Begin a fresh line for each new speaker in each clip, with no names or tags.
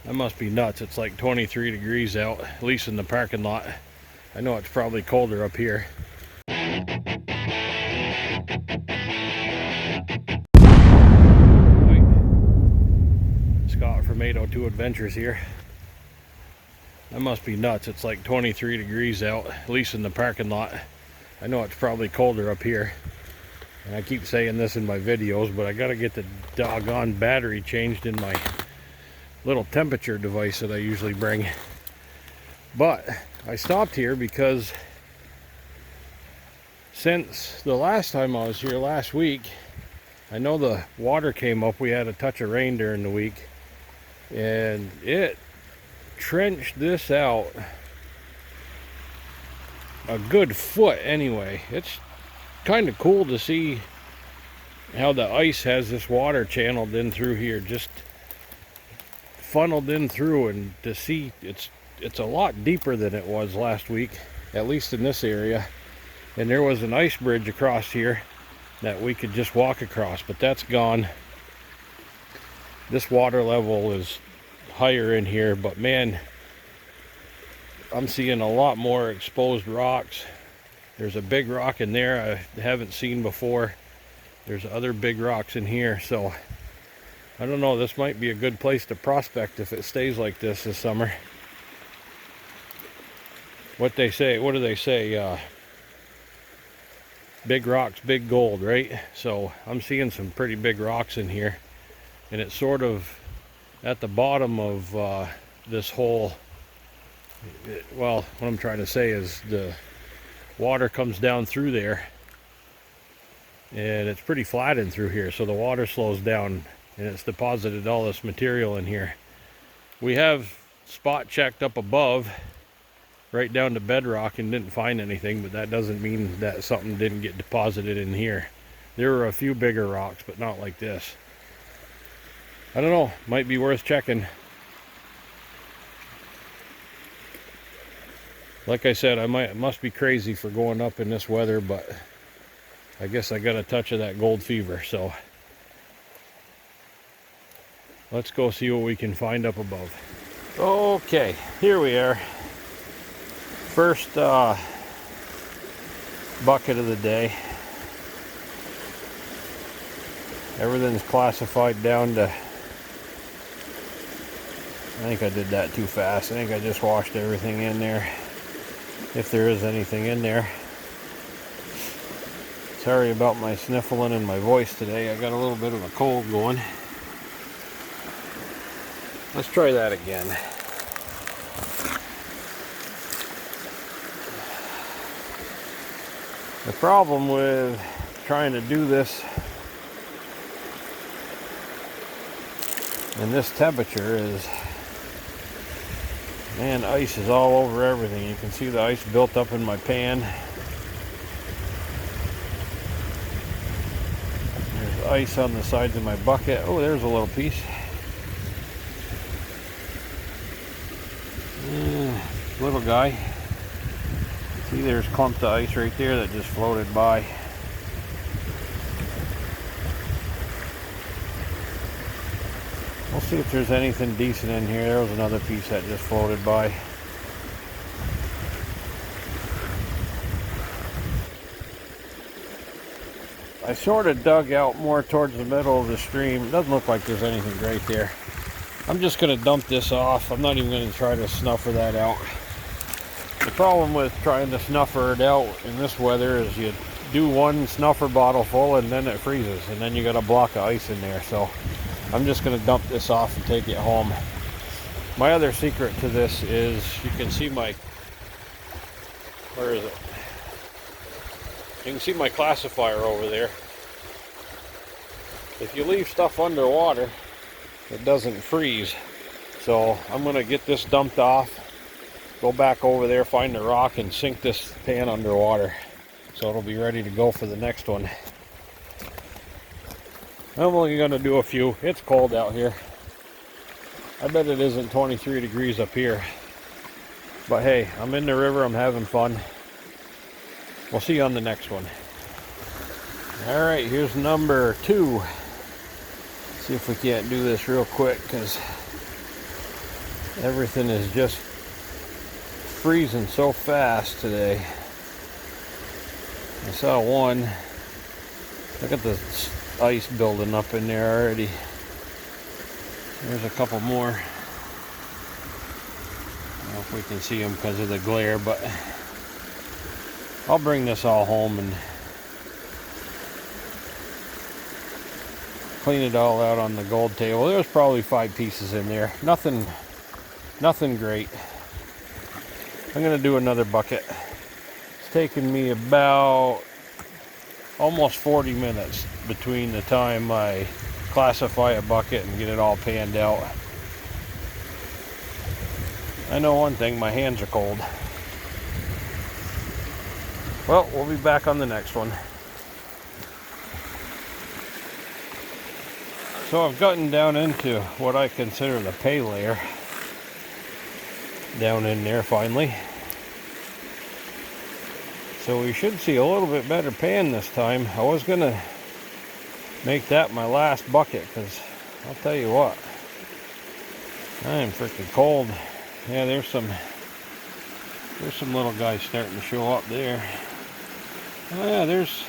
That must be nuts. It's like 23 degrees out, at least in the parking lot. I know it's probably colder up here. Scott from 802 Adventures here. That must be nuts. It's like 23 degrees out, at least in the parking lot. I know it's probably colder up here. And I keep saying this in my videos, but I gotta get the doggone battery changed in my little temperature device that I usually bring. But I stopped here because since the last time I was here last week, I know the water came up. We had a touch of rain during the week, and it trenched this out a good foot anyway. It's kind of cool to see how the ice has this water channeled in through here, just funneled in through, and to see it's a lot deeper than it was last week, at least in this area. And there was an ice bridge across here that we could just walk across, but that's gone. This water level is higher in here, but man, I'm seeing a lot more exposed rocks. There's a big rock in there I haven't seen before. There's other big rocks in here, so I don't know, this might be a good place to prospect if it stays like this summer. What do they say? Big rocks, big gold, right? So I'm seeing some pretty big rocks in here, and it's sort of at the bottom of this hole. Well, what I'm trying to say is the water comes down through there, and it's pretty flat in through here, so the water slows down, and it's deposited all this material in here. We have spot checked up above right down to bedrock and didn't find anything, but that doesn't mean that something didn't get deposited in here. There were a few bigger rocks, but not like this. I don't know, might be worth checking. Like I said, must be crazy for going up in this weather, but I guess I got a touch of that gold fever, so let's go see what we can find up above. Okay, here we are. First bucket of the day. Everything's classified down to, I think I did that too fast. I think I just washed everything in there, if there is anything in there. Sorry about my sniffling and my voice today. I got a little bit of a cold going. Let's try that again. The problem with trying to do this in this temperature is, man, ice is all over everything. You can see the ice built up in my pan. There's ice on the sides of my bucket. Oh, there's a little piece. Little guy. See, there's clumps of ice right there that just floated by. We'll see if there's anything decent in here. There was another piece that just floated by. I sort of dug out more towards the middle of the stream. It doesn't look like there's anything right there. I'm just going to dump this off. I'm not even going to try to snuffer that out. The problem with trying to snuffer it out in this weather is you do one snuffer bottle full and then it freezes, and then you got a block of ice in there. So I'm just going to dump this off and take it home. My other secret to this is, you can see my, where is it? You can see my classifier over there. If you leave stuff underwater, it doesn't freeze. So I'm going to get this dumped off, go back over there, find the rock, and sink this pan underwater, so it'll be ready to go for the next one. I'm only going to do a few. It's cold out here. I bet it isn't 23 degrees up here. But hey, I'm in the river, I'm having fun. We'll see you on the next one. Alright, here's number 2. See if we can't do this real quick, because Everything is just freezing so fast today. I saw one. Look at the ice building up in there already. There's a couple more. I don't know if we can see them because of the glare, but I'll bring this all home and clean it all out on the gold table. There's probably 5 pieces in there. Nothing great. I'm gonna do another bucket. It's taken me about almost 40 minutes between the time I classify a bucket and get it all panned out. I know one thing, my hands are cold. Well, we'll be back on the next one. So I've gotten down into what I consider the pay layer. Down in there finally. So we should see a little bit better pan this time. I was gonna make that my last bucket because I'll tell you what, I am freaking cold. Yeah, there's some little guys starting to show up there. Oh yeah, there's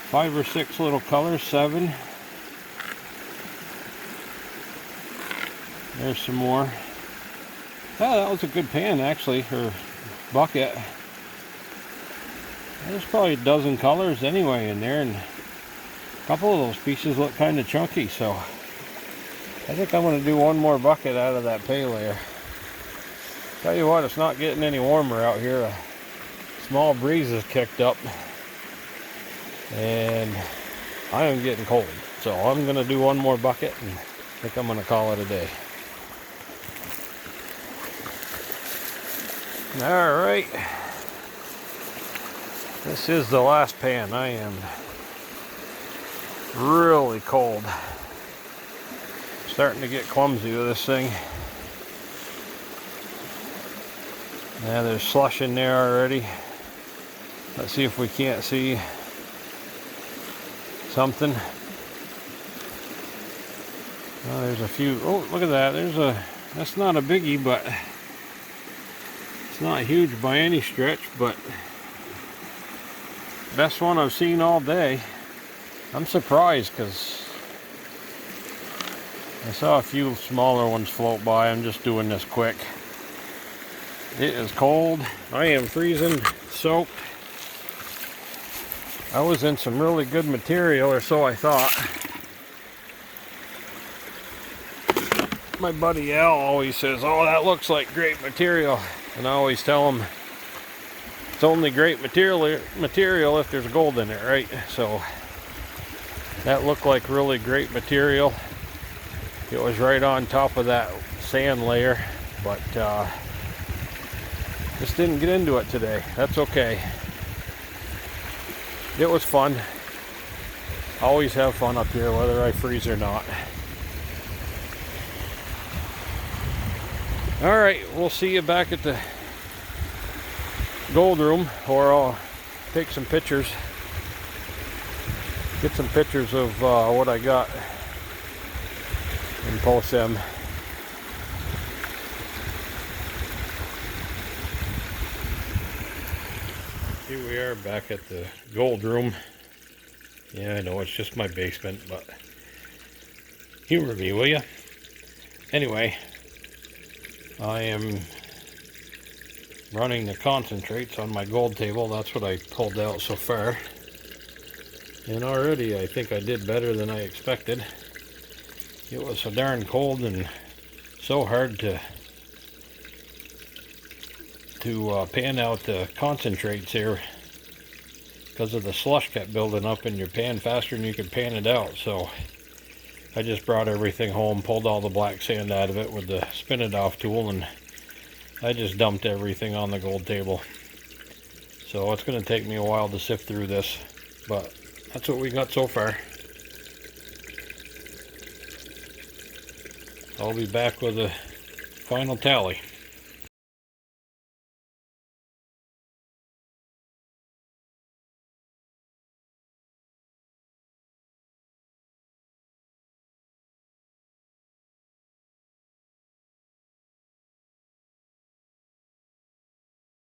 5 or 6 little colors, 7. There's some more. Oh, that was a good pan actually, or bucket. There's probably a dozen colors anyway in there, and a couple of those pieces look kind of chunky, so I think I'm going to do one more bucket out of that pay layer. Tell you what, it's not getting any warmer out here. A small breeze has kicked up, and I am getting cold. So I'm going to do one more bucket, and I think I'm going to call it a day. All right, this is the last pan. I am really cold. Starting to get clumsy with this thing. Yeah, there's slush in there already. Let's see if we can't see something. Oh, there's a few. Oh, look at that. That's not a biggie, but it's not huge by any stretch, but best one I've seen all day. I'm surprised because I saw a few smaller ones float by. I'm just doing this quick. It is cold. I am freezing, soaked. I was in some really good material, or so I thought. My buddy Al always says, "Oh, that looks like great material." And I always tell him it's only great material if there's gold in it, right? So that looked like really great material. It was right on top of that sand layer, but just didn't get into it today. That's okay. It was fun. Always have fun up here, whether I freeze or not. All right, we'll see you back at the gold room, or I'll take some pictures. Get some pictures of what I got and post them. Here we are back at the gold room. Yeah, I know it's just my basement, but humor me, will you? Anyway, I am running the concentrates on my gold table. That's what I pulled out so far. And already I think I did better than I expected. It was so darn cold and so hard to pan out the concentrates here because of the slush kept building up in your pan faster than you could pan it out. So I just brought everything home, pulled all the black sand out of it with the spin it off tool, and I just dumped everything on the gold table. So it's going to take me a while to sift through this, but that's what we got so far. I'll be back with a final tally.